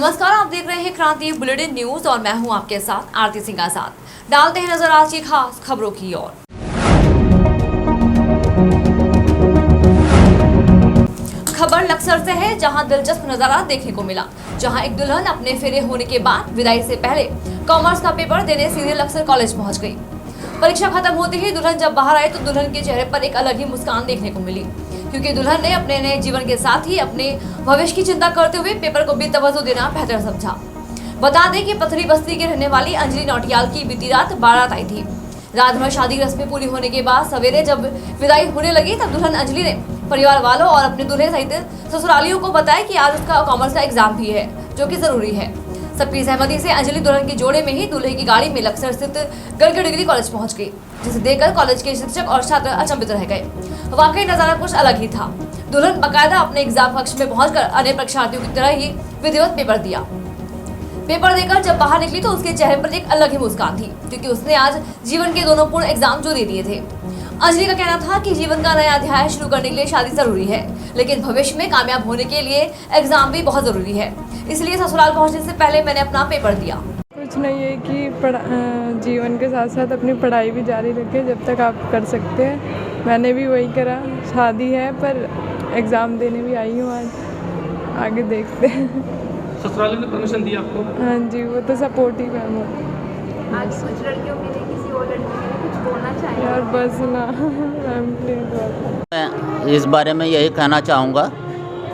नमस्कार, आप देख रहे हैं क्रांति बुलेटिन न्यूज और मैं हूं आपके साथ आरती सिंह आजाद। डालते हैं नजर आज की खास खबरों की ओर। खबर लक्सर से है, जहां दिलचस्प नजारा देखने को मिला, जहां एक दुल्हन अपने फेरे होने के बाद विदाई से पहले कॉमर्स का पेपर देने सीधे लक्सर कॉलेज पहुंच गई। परीक्षा खत्म होते ही दुल्हन जब बाहर आई तो दुल्हन के चेहरे पर एक अलग ही मुस्कान देखने को मिली, क्योंकि दुल्हन ने अपने नए जीवन के साथ ही अपने भविष्य की चिंता करते हुए पेपर को भी तवज्जो देना बेहतर समझा। बता दें कि पथरी बस्ती के रहने वाली अंजलि नौटियाल की बीती रात बारात आई थी। रात भर शादी रस्में पूरी होने के बाद सवेरे जब विदाई होने लगी तब दुल्हन अंजलि ने परिवार वालों और अपने दूल्हे सहित ससुरालियों को बताया कि आज उसका कॉमर्स का एग्जाम भी है, जो कि जरूरी है। सबकी सहमति से अंजलि दुल्हन के जोड़े में ही दूल्हे की गाड़ी में लक्सर स्थित गर्ग डिग्री कॉलेज पहुंच गई, जिसे देखकर कॉलेज के शिक्षक और छात्र अचंभित रह गए। वाकई नजारा कुछ अलग ही था। दुल्हन बाकायदा अपने एग्जाम कक्ष में पहुंचकर अन्य परीक्षार्थियों की तरह ही विधिवत पेपर दिया। पेपर देकर जब बाहर निकली तो उसके चेहरे पर एक अलग ही मुस्कान थी, क्योंकि उसने आज जीवन के दोनों पूर्ण एग्जाम जो दे दिए थे। अंजलि का कहना था कि जीवन का नया अध्याय शुरू करने के लिए शादी जरूरी है, लेकिन भविष्य में कामयाब होने के लिए एग्जाम भी बहुत जरूरी है। इसलिए ससुराल पहुंचने से पहले मैंने अपना पेपर दिया। कुछ नहीं है कि जीवन के साथ साथ अपनी पढ़ाई भी जारी रखें जब तक आप कर सकते हैं। मैंने भी वही करा। शादी है पर एग्ज़ाम देने भी आई हूँ आज। आगे देखते हैं। ससुराल ने परमिशन दी आपको? हाँ जी, वो तो सपोर्टिव है। वो आज कुछ लड़कियों के लिए किसी और लड़की के लिए कुछ बोलना चाहिए यार, बस ना मैं इस बारे में यही कहना चाहूँगा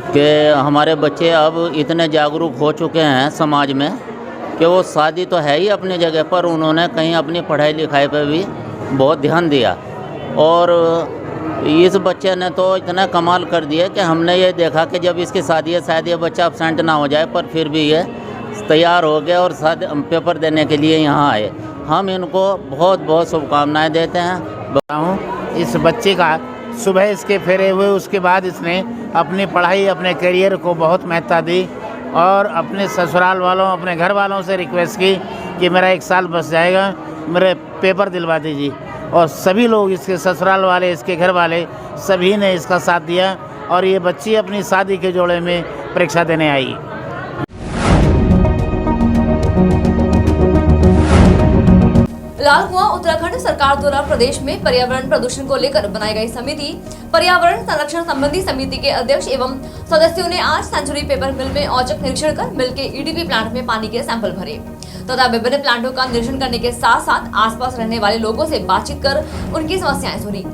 कि हमारे बच्चे अब इतने जागरूक हो चुके हैं समाज में कि वो शादी तो है ही अपनी जगह पर, उन्होंने कहीं अपनी पढ़ाई लिखाई पर भी बहुत ध्यान दिया। और इस बच्चे ने तो इतना कमाल कर दिया कि हमने ये देखा कि जब इसकी शादी है शायद ये बच्चा एब्सेंट ना हो जाए, पर फिर भी ये तैयार हो गया और पेपर देने के लिए यहाँ आए। हम इनको बहुत बहुत शुभकामनाएं देते हैं। बताऊँ इस बच्चे का सुबह इसके फेरे हुए, उसके बाद इसने अपनी पढ़ाई अपने करियर को बहुत महत्ता दी और अपने ससुराल वालों अपने घर वालों से रिक्वेस्ट की कि मेरा 1 साल बस जाएगा, मेरे पेपर दिलवा दीजिए। और सभी लोग, इसके ससुराल वाले, इसके घर वाले, सभी ने इसका साथ दिया और ये बच्ची अपनी शादी के जोड़े में परीक्षा देने आई। लाल कुआं उत्तराखंड सरकार द्वारा प्रदेश में पर्यावरण प्रदूषण को लेकर बनाई गई समिति पर्यावरण संरक्षण संबंधी समिति के अध्यक्ष एवं सदस्यों ने आज सेंचुरी पेपर मिल में औचक निरीक्षण कर मिल के ईडीपी प्लांट में पानी के सैंपल भरे तथा विभिन्न प्लांटों का निरीक्षण करने के साथ साथ आसपास रहने वाले लोगों से बातचीत कर उनकी समस्याएं सुनी।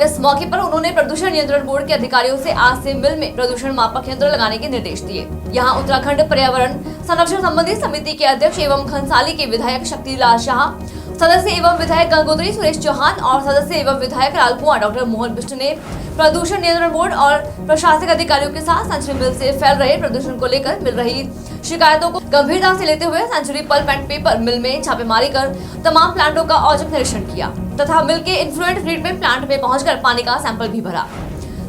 इस मौके पर उन्होंने प्रदूषण नियंत्रण बोर्ड के अधिकारियों से आज से मिल में प्रदूषण मापक यंत्र लगाने के निर्देश दिए। यहाँ उत्तराखंड पर्यावरण संरक्षण संबंधी समिति के अध्यक्ष एवं खनसाली के विधायक शक्तिलाल शाह, सदस्य एवं विधायक गंगोत्री सुरेश चौहान और सदस्य एवं विधायक लालकुआं डॉक्टर मोहन बिष्ट ने प्रदूषण नियंत्रण बोर्ड और प्रशासनिक अधिकारियों के साथ सेंचुरी मिल से फैल रहे प्रदूषण को लेकर मिल रही शिकायतों को गंभीरता से लेते हुए सेंचुरी पल्प एंड पेपर मिल में छापेमारी कर तमाम प्लांटों का औचक निरीक्षण किया तथा मिल के इन्फ्लुएंट ट्रीटमेंट प्लांट में पहुंचकर पानी का सैंपल भी भरा।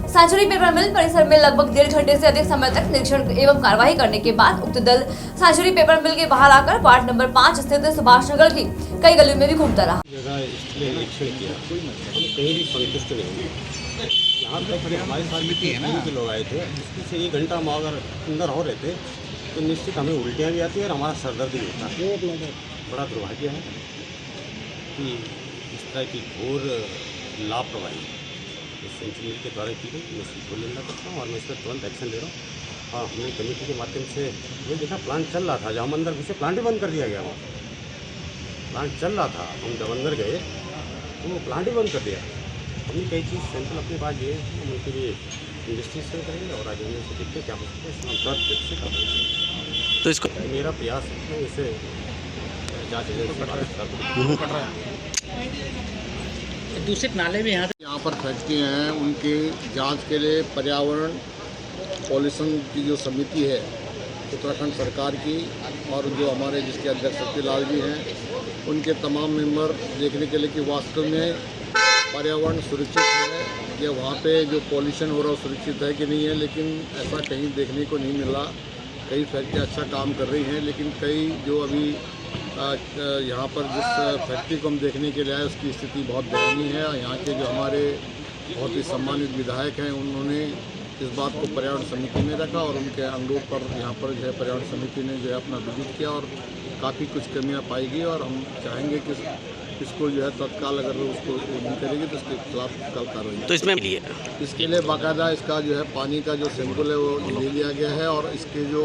सेंचुरी पेपर मिल परिसर में लगभग 1.5 घंटे से अधिक समय तक निरीक्षण एवं कार्रवाई करने के बाद उक्त दल सेंचुरी पेपर मिल के बाहर आकर वार्ड नंबर 5 स्थित सुभाष नगर की कई गलियों में भी घूमता रहा। निरीक्षण किया, हम कहीं भी संतुष्ट नहीं। यहाँ तक हमारे समिति है ना के लोग आए थे, इससे 1 घंटा हम अगर अंदर हो रहे थे तो निश्चित हमें उल्टियाँ भी आती है और हमारा सरदर्द भी होता है। बड़ा दुर्भाग्य है कि इस तरह की घोर लापरवाही इस सेंचुरी के द्वारा की गई। मैं इसको लेना करता हूँ और मैं इस पर तुरंत एक्शन ले रहा हूँ। हाँ, हमने कमेटी के माध्यम से ये देखा प्लांट चल रहा था, जब हम अंदर घुसे प्लांट ही बंद कर दिया गया। वहाँ प्लांट चल रहा था, हम जब अंदर गए तो वो प्लांट ही बंद कर दिया। हमने कई चीज़ सैंपल अपने पास लिए, हम उनके लिए इन्वेस्टिगेशन करेंगे और आज उनमें से देखते क्या हो सकता है। इसमें तुरंत से कर तो इसको मेरा प्रयास है इसे जाँच दूषित नाले भी यहाँ पर फैक्ट्री हैं, उनके जांच के लिए पर्यावरण पॉल्यूशन की जो समिति है उत्तराखंड सरकार की और जो हमारे जिसके अध्यक्ष शक्तिलाल जी हैं, उनके तमाम मेंबर देखने के लिए कि वास्तव में पर्यावरण सुरक्षित है या वहाँ पे जो पॉल्यूशन हो रहा है सुरक्षित है कि नहीं है। लेकिन ऐसा कहीं देखने को नहीं मिला। कई फैक्ट्रियाँ अच्छा काम कर रही हैं, लेकिन कई जो अभी यहाँ पर जिस फैक्ट्री को हम देखने के लिए आए उसकी स्थिति बहुत दयनीय है। यहाँ के जो हमारे बहुत ही सम्मानित विधायक हैं, उन्होंने इस बात को पर्यावरण समिति ने रखा और उनके अनुरोध पर यहाँ पर जो है पर्यावरण समिति ने जो है अपना विजिट किया और काफ़ी कुछ कमियाँ पाई गई और हम चाहेंगे कि इसको जो है तत्काल अगर उसको नहीं करेगी तो इसके खिलाफ कल कार्रवाई। तो इसके लिए बाकायदा इसका जो है पानी का जो सैंपल है वो ले लिया गया है और इसके जो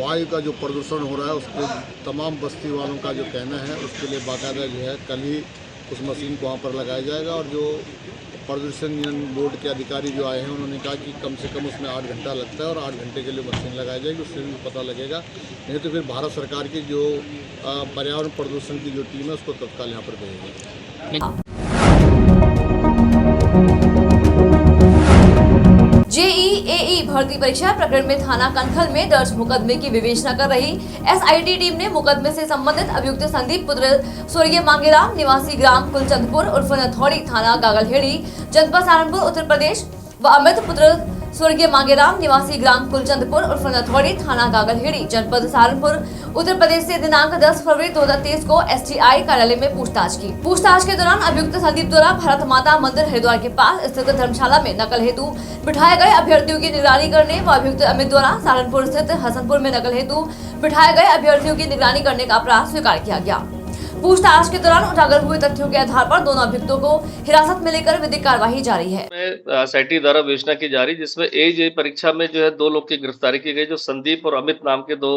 वायु का जो प्रदूषण हो रहा है उसके तमाम बस्ती वालों का जो कहना है उसके लिए बाकायदा जो है कल ही उस मशीन को वहाँ पर लगाया जाएगा और जो प्रदूषण नियंत्रण बोर्ड के अधिकारी जो आए हैं उन्होंने कहा कि कम से कम उसमें 8 घंटा लगता है और 8 घंटे के लिए मशीन लगाई जाएगी, उससे भी पता लगेगा। नहीं तो फिर भारत सरकार की जो पर्यावरण प्रदूषण की जो टीम है उसको तत्काल यहाँ पर भेजेगी। जेईई भर्ती परीक्षा प्रकरण में थाना कनखल में दर्ज मुकदमे की विवेचना कर रही एसआईटी टीम ने मुकदमे से संबंधित अभियुक्त संदीप पुत्र स्वर्गीय मांगेराम निवासी ग्राम कुलचंदपुर उर्फ नथौड़ी थाना गागलहेड़ी जनपद सहारनपुर उत्तर प्रदेश व अमित पुत्र स्वर्गीय मांगेराम निवासी ग्राम कुलचंदपुर उर्फ नथौड़ी थाना गागलहेड़ी जनपद सहारनपुर उत्तर प्रदेश से दिनांक 10 फरवरी 2023 को एसटीआई कार्यालय में पूछताछ की। पूछताछ के दौरान अभियुक्त संदीप द्वारा भारत माता मंदिर हरिद्वार के पास स्थित धर्मशाला में नकल हेतु बिठाए गए अभ्यर्थियों की निगरानी करने व अभियुक्त अमित द्वारा सहारनपुर स्थित हसनपुर में नकल हेतु बिठाए गए अभ्यर्थियों की निगरानी करने का अपराध स्वीकार किया गया। पूछताछ के दौरान उजागर हुए तथ्यों के आधार पर दोनों अभियुक्तों को हिरासत में लेकर विधिक कार्यवाही जारी है। एसआईटी द्वारा विवेचना की जा रही, जिसमें एजेई परीक्षा में जो है 2 लोग की गिरफ्तारी की गई, जो संदीप और अमित नाम के 2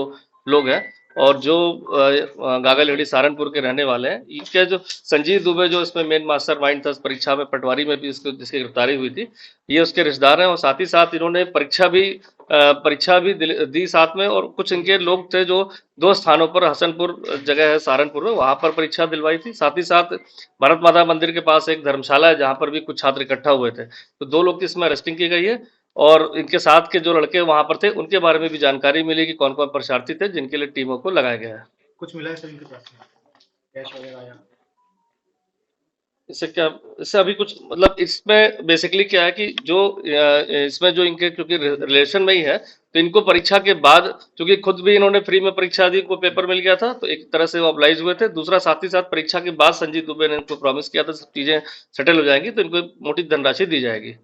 लोग हैं और जो गागलहेड़ी सहारनपुर के रहने वाले हैं। इनके जो संजीव दुबे जो इसमें मेन मास्टर माइंड था, परीक्षा में पटवारी में भी इसको जिसकी गिरफ्तारी हुई थी, ये उसके रिश्तेदार हैं और साथ ही साथ इन्होंने परीक्षा भी दी साथ में। और कुछ इनके लोग थे जो 2 स्थानों पर, हसनपुर जगह है सहारनपुर में, वहां पर परीक्षा दिलवाई थी। साथ ही साथ भारत माता मंदिर के पास एक धर्मशाला है जहां पर भी कुछ छात्र इकट्ठा हुए थे, तो 2 लोग की इसमें अरेस्टिंग की गई है। और इनके साथ के जो लड़के वहां पर थे उनके बारे में भी जानकारी मिली कि कौन कौन परीक्षार्थी थे जिनके लिए टीमों को लगाया गया है। कुछ मिला है सर इनके पास में कैश वगैरह आया? इससे अभी कुछ मतलब इसमें बेसिकली क्या है कि जो इसमें जो इनके क्योंकि रिलेशन में ही है तो इनको परीक्षा के बाद, क्योंकि खुद भी इन्होंने फ्री में परीक्षा दी, इनको पेपर मिल गया था तो एक तरह से वो ऑब्लाइज हुए थे। दूसरा साथ ही साथ परीक्षा के बाद संजीव दुबे ने इनको प्रॉमिस किया था सब चीजें सेटल हो जाएंगी तो इनको मोटी धनराशि दी जाएगी।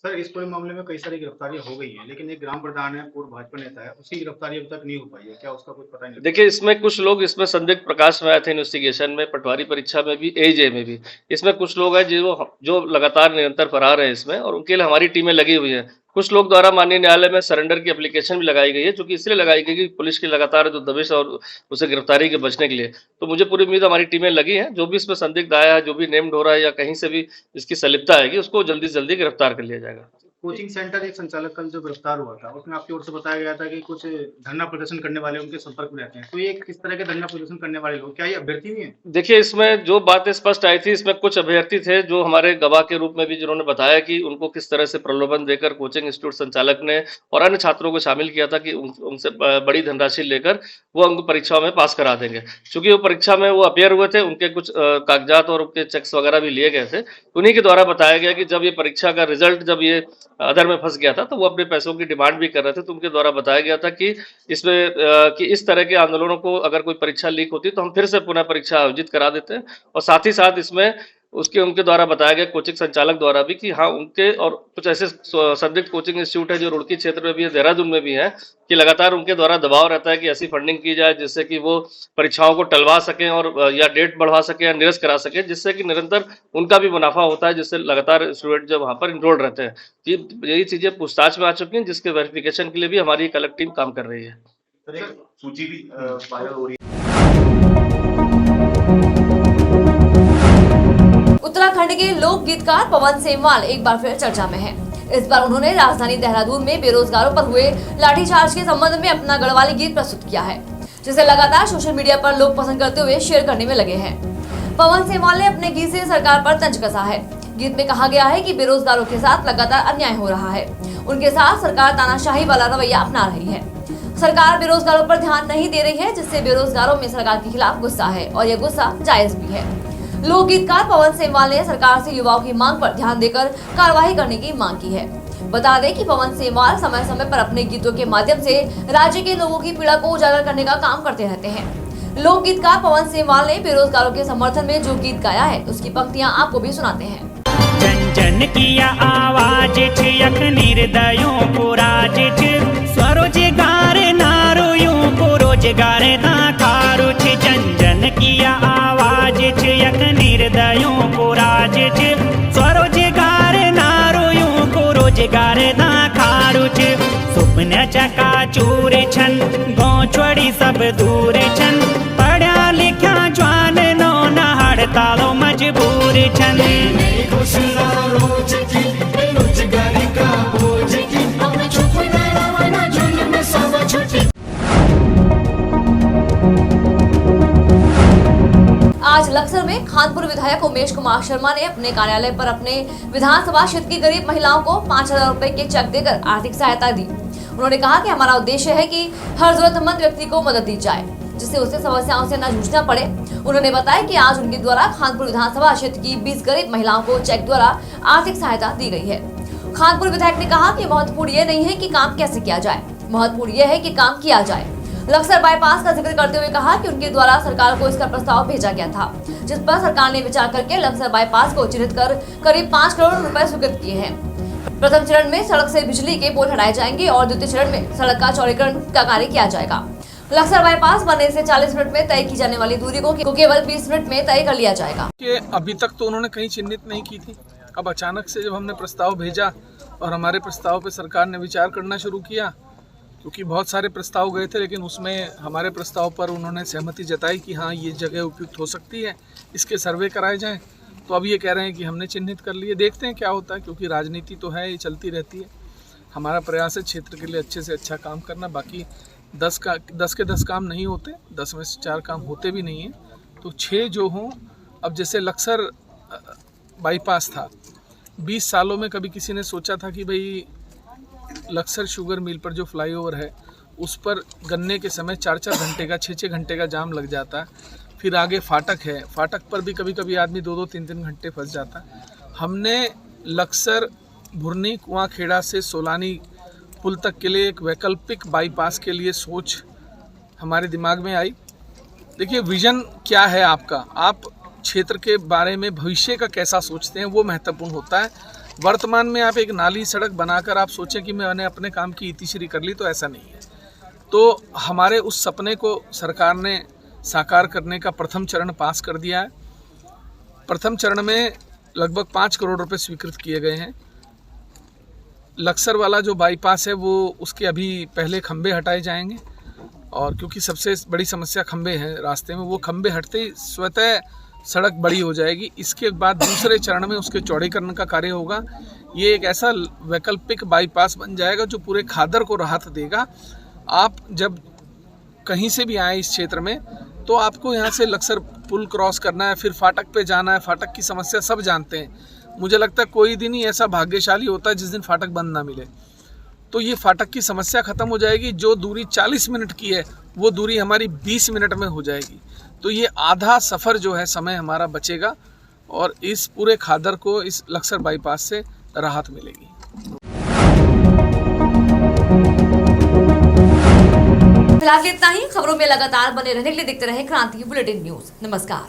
सर इस पूरे मामले में कई सारी गिरफ्तारियां हो गई हैं, लेकिन एक ग्राम प्रधान है, पूर्व भाजपा नेता है, उसकी गिरफ्तारी अभी तक नहीं हो पाई है, क्या उसका कुछ पता नहीं? देखिए, इसमें कुछ लोग इसमें संदिग्ध प्रकाश में आए थे इन्वेस्टिगेशन में, पटवारी परीक्षा में भी, एजे में भी। इसमें कुछ लोग हैं जो लगातार निरंतर फरार है इसमें और उनके लिए हमारी टीमें लगी हुई हैं। कुछ लोग द्वारा माननीय न्यायालय में सरेंडर की एप्लीकेशन भी लगाई गई है, जो कि इसलिए लगाई गई कि पुलिस की लगातार जो दबिश और उसे गिरफ्तारी के बचने के लिए। तो मुझे पूरी उम्मीद हमारी टीमें लगी हैं, जो भी इसमें संदिग्ध आया है, जो भी नेम्ड हो रहा है या कहीं से भी इसकी संलिप्तता आएगी, उसको जल्दी से जल्दी गिरफ्तार कर लिया जाएगा। कोचिंग सेंटर एक संचालक कल जो गिरफ्तार हुआ था, उसमें आपकी ओर से बताया गया था कि कुछ धरना प्रदर्शन करने वाले उनके संपर्क में रहते हैं, तो ये किस तरह के धरना प्रदर्शन करने वाले लोग, क्या ये अभ्यर्थी भी हैं? देखिए, इसमें जो बातें स्पष्ट आई थी, इसमें कुछ अभ्यर्थी थे जो हमारे गवाह के रूप में भी जिन्होंने बताया कि उनको किस तरह से प्रलोभन देकर कोचिंग इंस्टीट्यूट संचालक ने और अन्य छात्रों को शामिल किया था कि उनसे बड़ी धनराशि लेकर वो उनको परीक्षाओं में पास करा देंगे। चूंकि वो परीक्षा में वो अपेयर हुए थे, उनके कुछ कागजात और उनके चेक्स वगैरह भी लिए गए थे, उन्हीं के द्वारा बताया गया कि जब ये परीक्षा का रिजल्ट जब ये अदर में फंस गया था तो वो अपने पैसों की डिमांड भी कर रहे थे, तो उनके द्वारा बताया गया था कि इसमें कि इस तरह के आंदोलनों को अगर कोई परीक्षा लीक होती तो हम फिर से पुनः परीक्षा आयोजित करा देते हैं। और साथ ही साथ इसमें उनके द्वारा बताया गया कोचिंग संचालक द्वारा भी कि हाँ, उनके और कुछ ऐसे संदिग्ध कोचिंग इंस्टीट्यूट है जो रुड़की क्षेत्र में भी है, देहरादून में भी है, कि लगातार उनके द्वारा दबाव रहता है कि ऐसी फंडिंग की जाए जिससे कि वो परीक्षाओं को टलवा सकें और या डेट बढ़वा सकें या निरस्त करा सकें, जिससे कि निरंतर उनका भी मुनाफा होता है, जिससे लगातार स्टूडेंट जब वहाँ पर इनरोल्ड रहते हैं। यही चीजें पूछताछ में आ चुकी हैं, जिसके वेरिफिकेशन के लिए भी हमारी एक अलग टीम काम कर रही है। सूची भी वायरल हो रही है। उत्तराखंड के लोक गीतकार पवन सेमवाल एक बार फिर चर्चा में हैं। इस बार उन्होंने राजधानी देहरादून में बेरोजगारों पर हुए लाठीचार्ज के संबंध में अपना गढ़वाली गीत प्रस्तुत किया है, जिसे लगातार सोशल मीडिया पर लोग पसंद करते हुए शेयर करने में लगे हैं। पवन सेमवाल ने अपने गीत से सरकार पर तंज कसा है। गीत में कहा गया है कि बेरोजगारों के साथ लगातार अन्याय हो रहा है, उनके साथ सरकार तानाशाही वाला रवैया अपना रही है। सरकार बेरोजगारों पर ध्यान नहीं दे रही है, जिससे बेरोजगारों में सरकार के खिलाफ गुस्सा है और यह गुस्सा जायज भी है। लोक गीतकार पवन सेमवाल ने सरकार से युवाओं की मांग पर ध्यान देकर कार्रवाई करने की मांग की है। बता दें कि पवन सेमवाल समय समय पर अपने गीतों के माध्यम से राज्य के लोगों की पीड़ा को उजागर करने का काम करते रहते हैं। लोक गीतकार पवन सेमवाल ने बेरोजगारों के समर्थन में जो गीत गाया है, उसकी पंक्तियां आपको भी सुनाते हैं। जन जन किया आवाज ठियक निर्दयों को राज छ स्वरोजगार नारोयों को रोजगार दाखारो छ जन जन किया आवाज छ यक निर्दयों को राज छ स्वरोजगार नारोयों को रोजगार दाखारो छ सुपने चका चूर छन गाँव छोड़ी सब दूर छन पढ़ा लिखा जवान नो न हड़तालो मजबूर छन आज लक्सर में खानपुर विधायक उमेश कुमार शर्मा ने अपने कार्यालय पर अपने विधानसभा क्षेत्र की गरीब महिलाओं को 5,000 रुपए के चेक देकर आर्थिक सहायता दी। उन्होंने कहा कि हमारा उद्देश्य है कि हर जरूरतमंद व्यक्ति को मदद दी जाए जिससे उसे समस्याओं से न जूझना पड़े। उन्होंने बताया कि आज उनके द्वारा खानपुर विधानसभा क्षेत्र की 20 गरीब महिलाओं को चेक द्वारा आर्थिक सहायता दी गई है। खानपुर विधायक ने कहा कि महत्वपूर्ण ये नहीं है कि काम कैसे किया जाए, महत्वपूर्ण यह है कि काम किया जाए। लक्सर बाईपास का जिक्र करते हुए कहा कि उनके द्वारा सरकार को इसका प्रस्ताव भेजा गया था, जिस पर सरकार ने विचार करके लक्सर बाईपास को चिन्हित कर करीब 5 करोड़ रुपए स्वीकृत किए हैं। प्रथम चरण में सड़क से बिजली के पोल हटाए जाएंगे और द्वितीय चरण में सड़क का चौड़ीकरण का कार्य किया जाएगा। लक्सर बाईपास बनने से 40 मिनट में तय की जाने वाली दूरी को केवल 20 मिनट में तय कर लिया जाएगा। अभी तक तो उन्होंने कहीं चिन्हित नहीं की थी, अब अचानक से जब हमने प्रस्ताव भेजा और हमारे प्रस्ताव पे सरकार ने विचार करना शुरू किया, क्योंकि बहुत सारे प्रस्ताव गए थे लेकिन उसमें हमारे प्रस्ताव पर उन्होंने सहमति जताई कि हाँ ये जगह उपयुक्त हो सकती है, इसके सर्वे कराए जाएं। तो अब ये कह रहे हैं कि हमने चिन्हित कर लिए, देखते हैं क्या होता है, क्योंकि राजनीति तो है, ये चलती रहती है। हमारा प्रयास है क्षेत्र के लिए अच्छे से अच्छा काम करना। बाकी 10 के 10 काम नहीं होते, 10 में से 4 काम होते भी नहीं हैं, तो 6 जो हों। अब जैसे लक्सर बाईपास था, 20 सालों में कभी किसी ने सोचा था कि भाई लक्सर शुगर मिल पर जो फ्लाईओवर है उस पर गन्ने के समय 4-4 घंटे का 6-6 घंटे का जाम लग जाता है। फिर आगे फाटक है, फाटक पर भी कभी कभी आदमी 2-2, 3-3 घंटे फंस जाता है। हमने लक्सर भुरनी कुआंखेड़ा से सोलानी पुल तक के लिए एक वैकल्पिक बाईपास के लिए सोच हमारे दिमाग में आई। देखिए विजन क्या है आपका, आप क्षेत्र के बारे में भविष्य का कैसा सोचते हैं वो महत्वपूर्ण होता है। वर्तमान में आप एक नाली सड़क बनाकर आप सोचें कि मैंने अपने काम की इतिश्री कर ली, तो ऐसा नहीं है। तो हमारे उस सपने को सरकार ने साकार करने का प्रथम चरण पास कर दिया है। प्रथम चरण में लगभग 5 करोड़ रुपए स्वीकृत किए गए हैं। लक्सर वाला जो बाईपास है वो उसके अभी पहले खंबे हटाए जाएंगे, और क्योंकि सबसे बड़ी समस्या खंबे हैं रास्ते में, वो खंबे हटते ही स्वतः सड़क बड़ी हो जाएगी। इसके बाद दूसरे चरण में उसके चौड़ीकरण का कार्य होगा। ये एक ऐसा वैकल्पिक बाईपास बन जाएगा जो पूरे खादर को राहत देगा। आप जब कहीं से भी आए इस क्षेत्र में तो आपको यहाँ से लक्सर पुल क्रॉस करना है, फिर फाटक पे जाना है। फाटक की समस्या सब जानते हैं। मुझे लगता है कोई दिन ही ऐसा भाग्यशाली होता है जिस दिन फाटक बंद ना मिले। तो ये फाटक की समस्या खत्म हो जाएगी। जो दूरी 40 मिनट की है वो दूरी हमारी 20 मिनट में हो जाएगी। तो ये आधा सफ़र जो है समय हमारा बचेगा और इस पूरे खादर को इस लक्सर बाईपास से राहत मिलेगी। फिलहाल इतना ही। खबरों में लगातार बने रहने के लिए देखते रहे क्रांति बुलेटिन न्यूज। नमस्कार।